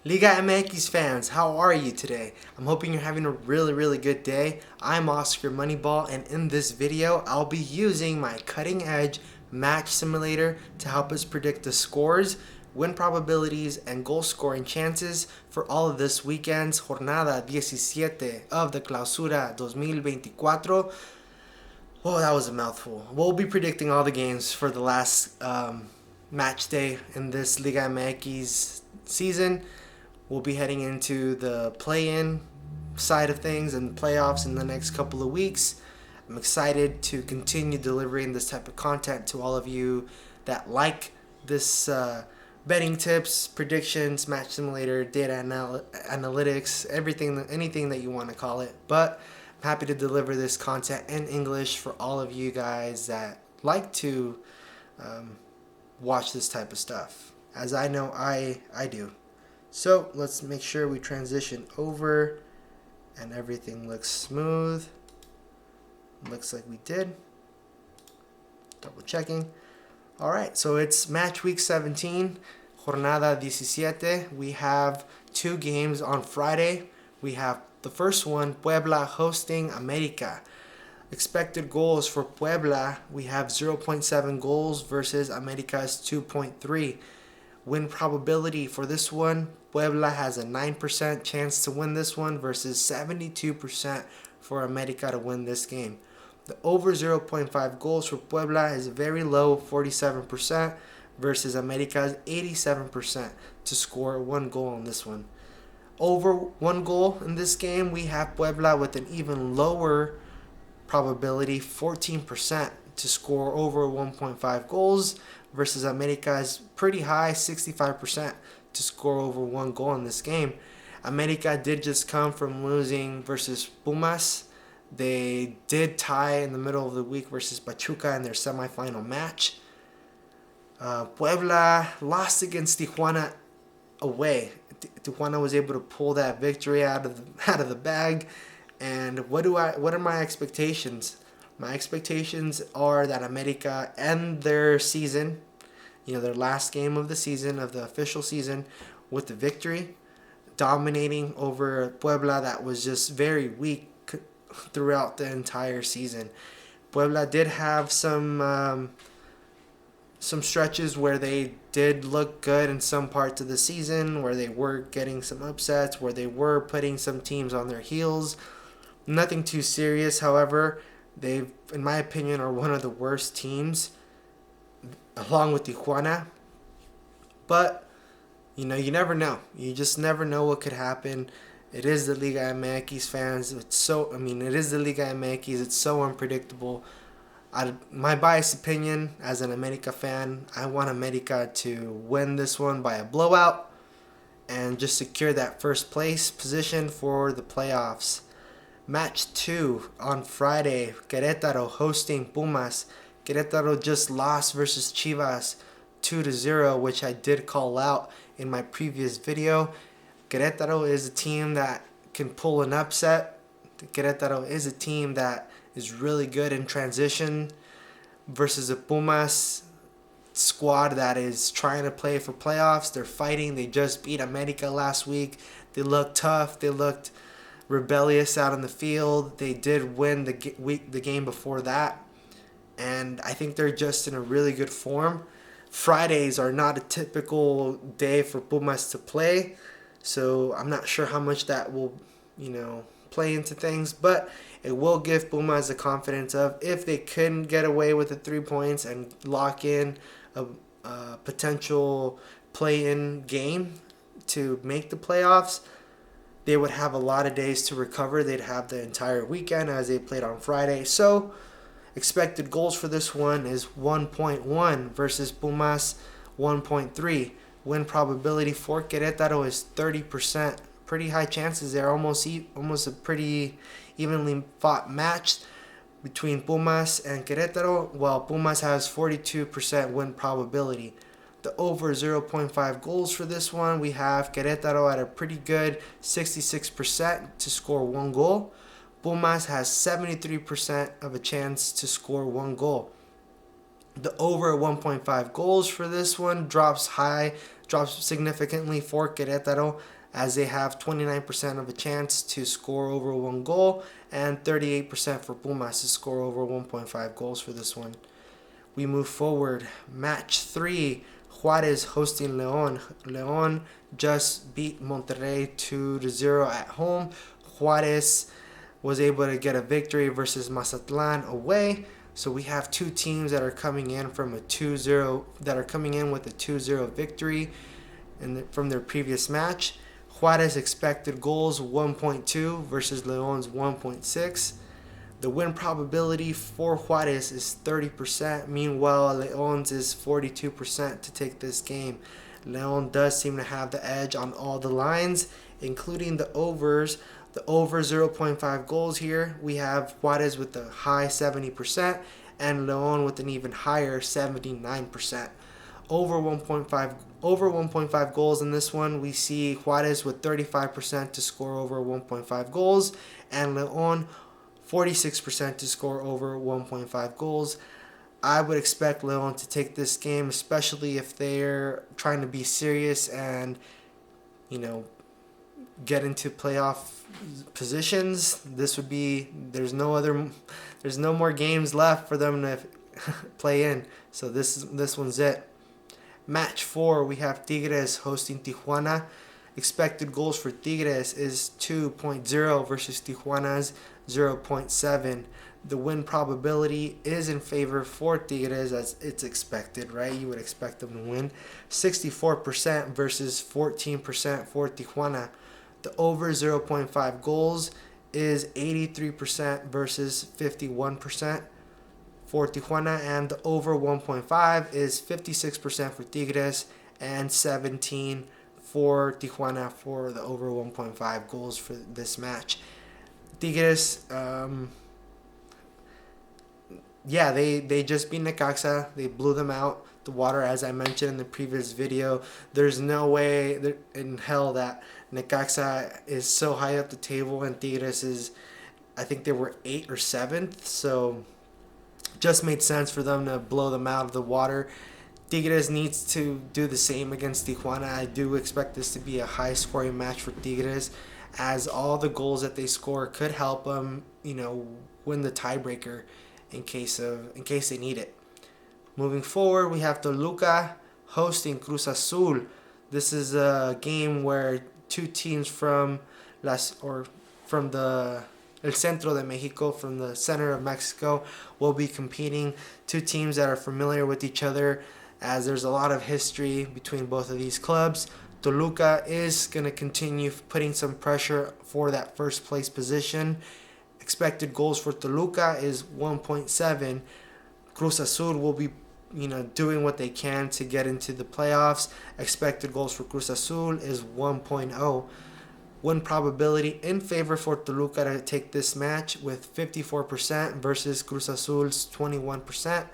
Liga MX fans, how are you today? I'm hoping you're having a really good day. I'm Oscar Moneyball, and in this video, I'll be using my cutting edge match simulator to help us predict the scores, win probabilities, and goal scoring chances for all of this weekend's Jornada 17 of the Clausura 2024. Oh, that was a mouthful. We'll be predicting all the games for the last match day in this Liga MX season. We'll be heading into the play-in side of things and playoffs in the next couple of weeks. I'm excited to continue delivering this type of content to all of you that like this betting tips, predictions, match simulator, data analytics, anything that you want to call it. But I'm happy to deliver this content in English for all of you guys that like to watch this type of stuff, as I know I do. So let's make sure we transition over and everything looks smooth. Looks like we did. Double checking. Alright, so it's match week 17, Jornada 17. We have two games on Friday. We have the first one, Puebla hosting America. Expected goals for Puebla, we have 0.7 goals versus America's 2.3. Win probability for this one, Puebla has a 9% chance to win this one versus 72% for America to win this game. The over 0.5 goals for Puebla is very low, 47% versus America's 87% to score one goal on this one. Over one goal in this game, we have Puebla with an even lower probability, 14% to score over 1.5 goals versus America's pretty high, 65% to score over one goal in this game. America did just come from losing versus Pumas. They did tie in the middle of the week versus Pachuca in their semifinal match. Puebla lost against Tijuana away. Tijuana was able to pull that victory out of the bag. And what are my expectations? My expectations are that America end their season, their last game of the season, of the official season, with the victory, dominating over Puebla that was just very weak throughout the entire season. Puebla did have some stretches where they did look good in some parts of the season, where they were getting some upsets, where they were putting some teams on their heels. Nothing too serious, however. They, in my opinion, are one of the worst teams, along with Tijuana. But, you never know. You just never know what could happen. It is the Liga MX, fans. It is the Liga MX. It's so unpredictable. My biased opinion, as an America fan, I want America to win this one by a blowout and just secure that first place position for the playoffs. Match 2 on Friday, Querétaro hosting Pumas. Querétaro just lost versus Chivas 2-0, which I did call out in my previous video. Querétaro is a team that can pull an upset. Querétaro is a team that is really good in transition versus a Pumas squad that is trying to play for playoffs. They're fighting. They just beat America last week. They looked tough. They looked rebellious out on the field. They did win the game before that, and I think they're just in a really good form. Fridays are not a typical day for Pumas to play, so I'm not sure how much that will play into things, but it will give Pumas the confidence of, if they couldn't get away with the 3 points and lock in a potential play-in game to make the playoffs, they would have a lot of days to recover. They'd have the entire weekend as they played on Friday. So expected goals for this one is 1.1 versus Pumas 1.3. Win probability for Querétaro is 30%. Pretty high chances there. Almost a pretty evenly fought match between Pumas and Querétaro, while Pumas has 42% win probability. The over 0.5 goals for this one, we have Querétaro at a pretty good 66% to score one goal. Pumas has 73% of a chance to score one goal. The over 1.5 goals for this one drops significantly for Querétaro as they have 29% of a chance to score over 1 goal and 38% for Pumas to score over 1.5 goals for this one. We move forward. Match 3, Juarez hosting León. León just beat Monterrey 2-0 at home. Juarez was able to get a victory versus Mazatlan away. So we have two teams that are coming in from a 2-0 that are coming in with a 2-0 victory from their previous match. Juarez expected goals 1.2 versus León's 1.6. The win probability for Juarez is 30%. Meanwhile, León's is 42% to take this game. León does seem to have the edge on all the lines, including the overs. The over 0.5 goals here, we have Juarez with a high 70% and León with an even higher 79%. Over 1.5 goals in this one, we see Juarez with 35% to score over 1.5 goals and León 46% to score over 1.5 goals. I would expect León to take this game, especially if they're trying to be serious and, get into playoff positions. This would be there's no more games left for them to play in. So this one's it. Match 4, we have Tigres hosting Tijuana. Expected goals for Tigres is 2.0 versus Tijuana's 0.7. The win probability is in favor for Tigres, as it's expected, right? You would expect them to win. 64% versus 14% for Tijuana. The over 0.5 goals is 83% versus 51% for Tijuana, and the over 1.5 is 56% for Tigres and 17% for Tijuana for the over 1.5 goals for this match. Tigres, they just beat Necaxa. They blew them out the water, as I mentioned in the previous video. There's no way in hell that Necaxa is so high up the table and Tigres is, I think they were 8th or 7th. So just made sense for them to blow them out of the water. Tigres needs to do the same against Tijuana. I do expect this to be a high scoring match for Tigres, as all the goals that they score could help them, win the tiebreaker in case they need it. Moving forward, we have Toluca hosting Cruz Azul. This is a game where two teams from the El Centro de Mexico, from the center of Mexico, will be competing. Two teams that are familiar with each other, as there's a lot of history between both of these clubs. Toluca is going to continue putting some pressure for that first place position. Expected goals for Toluca is 1.7. Cruz Azul will be doing what they can to get into the playoffs. Expected goals for Cruz Azul is 1.0. Win probability in favor for Toluca to take this match with 54% versus Cruz Azul's 21%.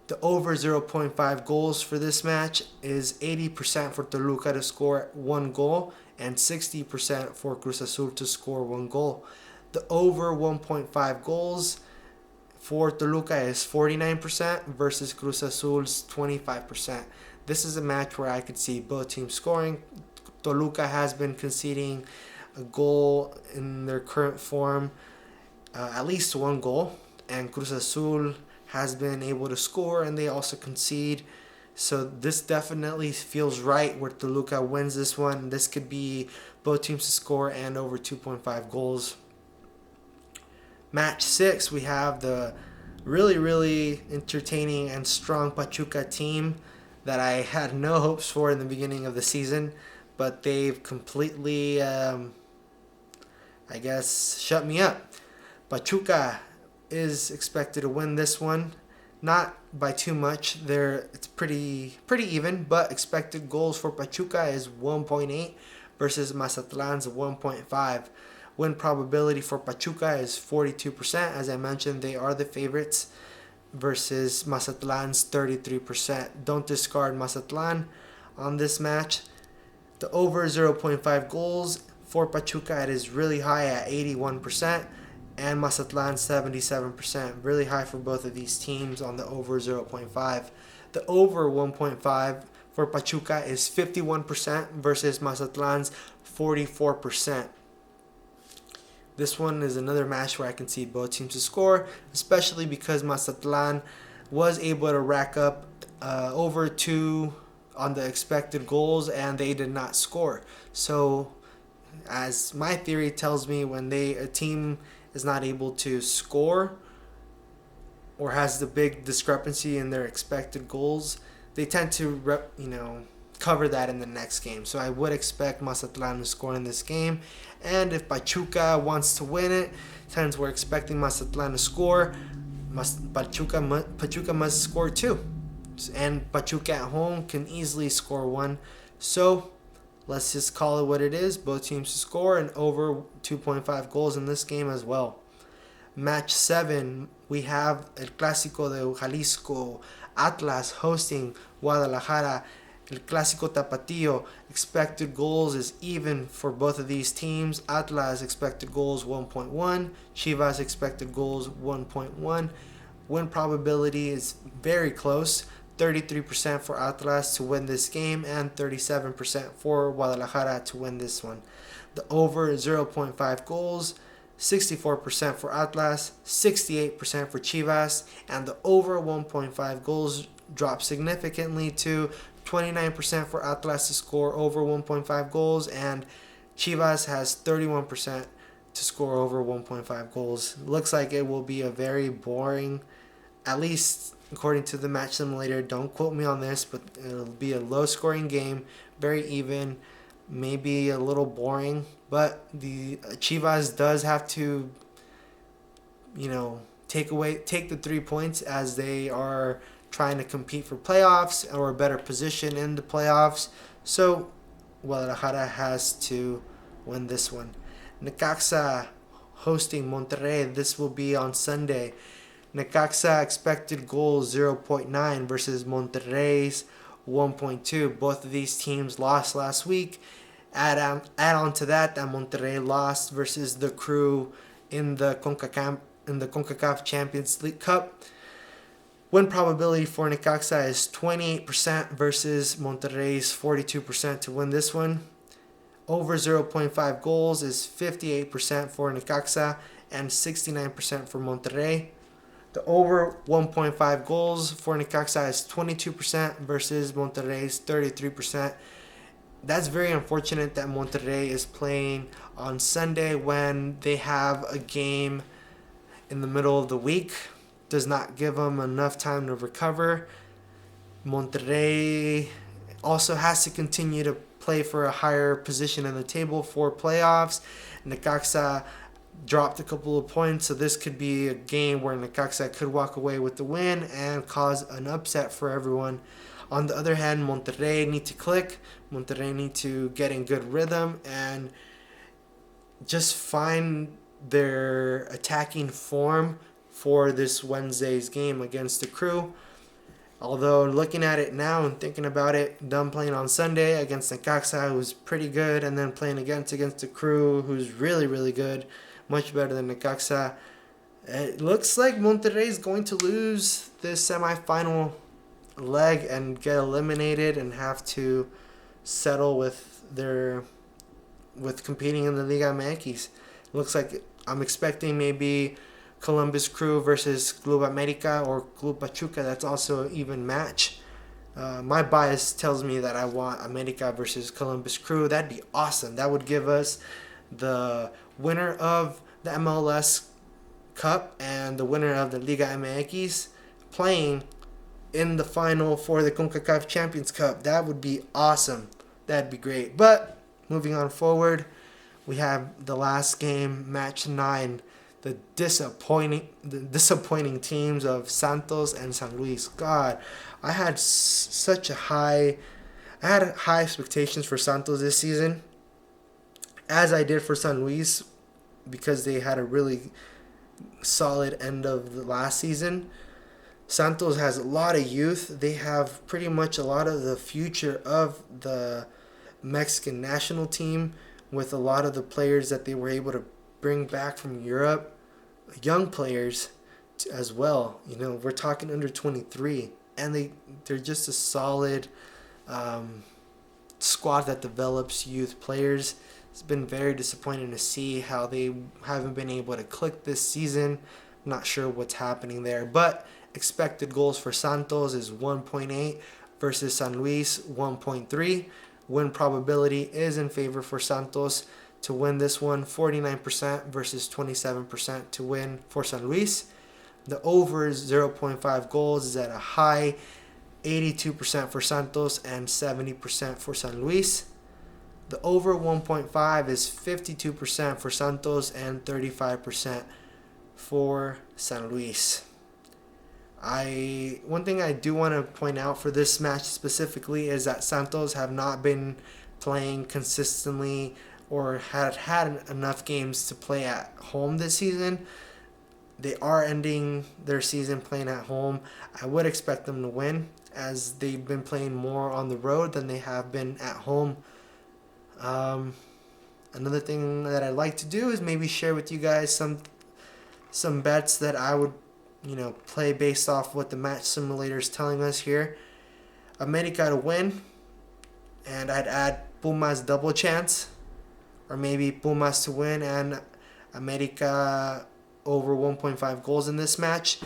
The over 0.5 goals for this match is 80% for Toluca to score 1 goal and 60% for Cruz Azul to score 1 goal. The over 1.5 goals for Toluca is 49% versus Cruz Azul's 25%. This is a match where I could see both teams scoring. Toluca has been conceding a goal in their current form, at least 1 goal, and Cruz Azul has been able to score and they also concede. So this definitely feels right where Toluca wins this one. This could be both teams to score and over 2.5 goals. Match 6, we have the really, really entertaining and strong Pachuca team that I had no hopes for in the beginning of the season, but they've completely, shut me up. Pachuca is expected to win this one, not by too much. It's pretty even, but expected goals for Pachuca is 1.8 versus Mazatlan's 1.5. Win probability for Pachuca is 42%. As I mentioned, they are the favorites versus Mazatlan's 33%. Don't discard Mazatlan on this match. The over 0.5 goals for Pachuca, it is really high at 81%, and Mazatlan 77%. Really high for both of these teams on the over 0.5. The over 1.5 for Pachuca is 51% versus Mazatlan's 44%. This one is another match where I can see both teams to score, especially because Mazatlan was able to rack up over 2 on the expected goals and they did not score. So, as my theory tells me, when a team is not able to score or has the big discrepancy in their expected goals, they tend to cover that in the next game. So I would expect Mazatlan to score in this game. And if Pachuca wants to win it, since we're expecting Mazatlan to score, Pachuca must score too. And Pachuca at home can easily score 1. So let's just call it what it is. Both teams to score and over 2.5 goals in this game as well. Match 7, we have El Clásico de Jalisco, Atlas hosting Guadalajara. El Clásico Tapatío, expected goals is even for both of these teams. Atlas expected goals 1.1, Chivas expected goals 1.1. Win probability is very close, 33% for Atlas to win this game and 37% for Guadalajara to win this one. The over 0.5 goals, 64% for Atlas, 68% for Chivas, and the over 1.5 goals dropped significantly to 29% for Atlas to score over 1.5 goals, and Chivas has 31% to score over 1.5 goals. Looks like it will be a very boring, at least according to the match simulator. Don't quote me on this, but it'll be a low-scoring game, very even, maybe a little boring. But the Chivas does have to, take the 3 points as they are trying to compete for playoffs or a better position in the playoffs. So Guadalajara has to win this one. Necaxa hosting Monterrey. This will be on Sunday. Necaxa expected goals 0.9 versus Monterrey's 1.2. Both of these teams lost last week. Add on to that Monterrey lost versus the Crew in the CONCACAF Champions League Cup. Win probability for Necaxa is 28% versus Monterrey's 42% to win this one. Over 0.5 goals is 58% for Necaxa and 69% for Monterrey. The over 1.5 goals for Necaxa is 22% versus Monterrey's 33%. That's very unfortunate that Monterrey is playing on Sunday when they have a game in the middle of the week. Does not give them enough time to recover. Monterrey also has to continue to play for a higher position in the table for playoffs. Necaxa dropped a couple of points, so this could be a game where Necaxa could walk away with the win and cause an upset for everyone. On the other hand, Monterrey need to click. Monterrey need to get in good rhythm and just find their attacking form for this Wednesday's game against the Crew. Although looking at it now and thinking about it, them playing on Sunday against Necaxa, who's pretty good, and then playing against the Crew, who's really, really good, much better than Necaxa. It looks like Monterrey is going to lose this semifinal leg and get eliminated and have to settle with competing in the Liga MX. Looks like I'm expecting maybe Columbus Crew versus Club America or Club Pachuca. That's also an even match. My bias tells me that I want America versus Columbus Crew. That'd be awesome. That would give us the winner of the MLS Cup and the winner of the Liga MX playing in the final for the CONCACAF Champions Cup. That would be awesome. That'd be great. But moving on forward, we have the last game, match 9. The disappointing teams of Santos and San Luis. God, I had high expectations for Santos this season, as I did for San Luis, because they had a really solid end of the last season. Santos has a lot of youth. They have pretty much a lot of the future of the Mexican national team with a lot of the players that they were able to bring back from Europe, young players as well. We're talking under 23, and they're just a solid squad that develops youth players. It's been very disappointing to see how they haven't been able to click this season. Not sure what's happening there, but expected goals for Santos is 1.8 versus San Luis 1.3. Win probability is in favor for Santos to win this one, 49% versus 27% to win for San Luis. The over 0.5 goals is at a high 82% for Santos and 70% for San Luis. The over 1.5 is 52% for Santos and 35% for San Luis. One thing I do want to point out for this match specifically is that Santos have not been playing consistently or had enough games to play at home this season. They are ending their season playing at home. I would expect them to win, as they've been playing more on the road than they have been at home. Another thing that I'd like to do is maybe share with you guys some bets that I would play based off what the match simulator is telling us here. America to win, and I'd add Pumas double chance, or maybe Pumas to win and America over 1.5 goals in this match.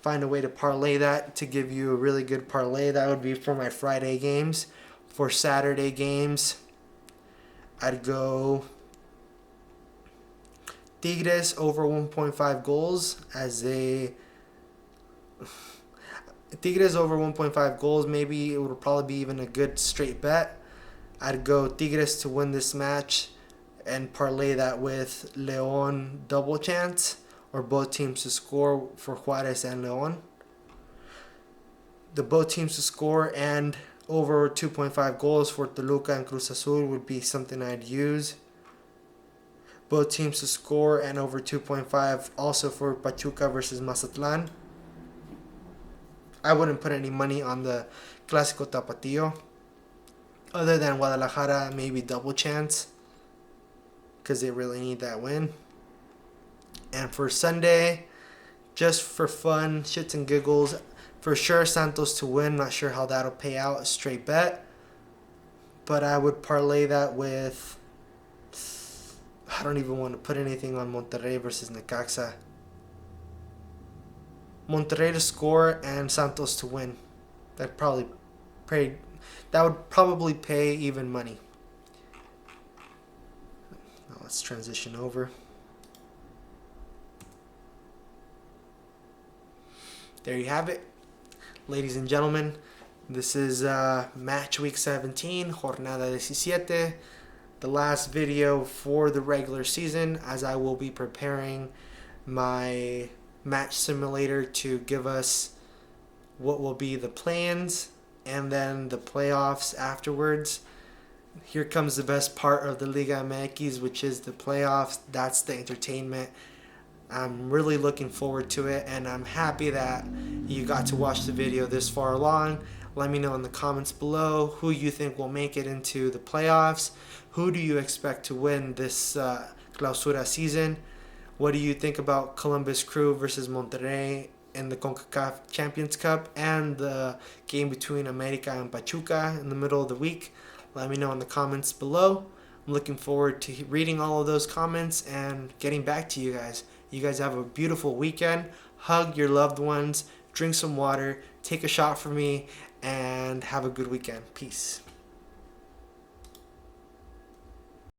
Find a way to parlay that to give you a really good parlay. That would be for my Friday games. For Saturday games, I'd go Tigres over 1.5 goals as a Tigres over 1.5 goals. Maybe it would probably be even a good straight bet. I'd go Tigres to win this match and parlay that with León double chance, or both teams to score for Juárez and León. The both teams to score and over 2.5 goals for Toluca and Cruz Azul would be something I'd use. Both teams to score and over 2.5 also for Pachuca versus Mazatlan. I wouldn't put any money on the Clásico Tapatío, other than Guadalajara, maybe double chance, because they really need that win. And for Sunday, just for fun, shits and giggles, for sure Santos to win. Not sure how that'll pay out, a straight bet. But I would parlay that with, I don't even want to put anything on Monterrey versus Necaxa. Monterrey to score and Santos to win. That would probably pay even money. Now let's transition over. There you have it, ladies and gentlemen. This is match week 17, Jornada 17, the last video for the regular season, as I will be preparing my match simulator to give us what will be the plans and then the playoffs afterwards. Here comes the best part of the Liga MX, which is the playoffs. That's the entertainment. I'm really looking forward to it, and I'm happy that you got to watch the video this far along. Let me know in the comments below who you think will make it into the playoffs. Who do you expect to win this Clausura season? What do you think about Columbus Crew versus Monterrey in the CONCACAF Champions Cup and the game between America and Pachuca in the middle of the week? Let me know in the comments below. I'm looking forward to reading all of those comments and getting back to you guys. You guys have a beautiful weekend. Hug your loved ones. Drink some water. Take a shot for me. And have a good weekend. Peace.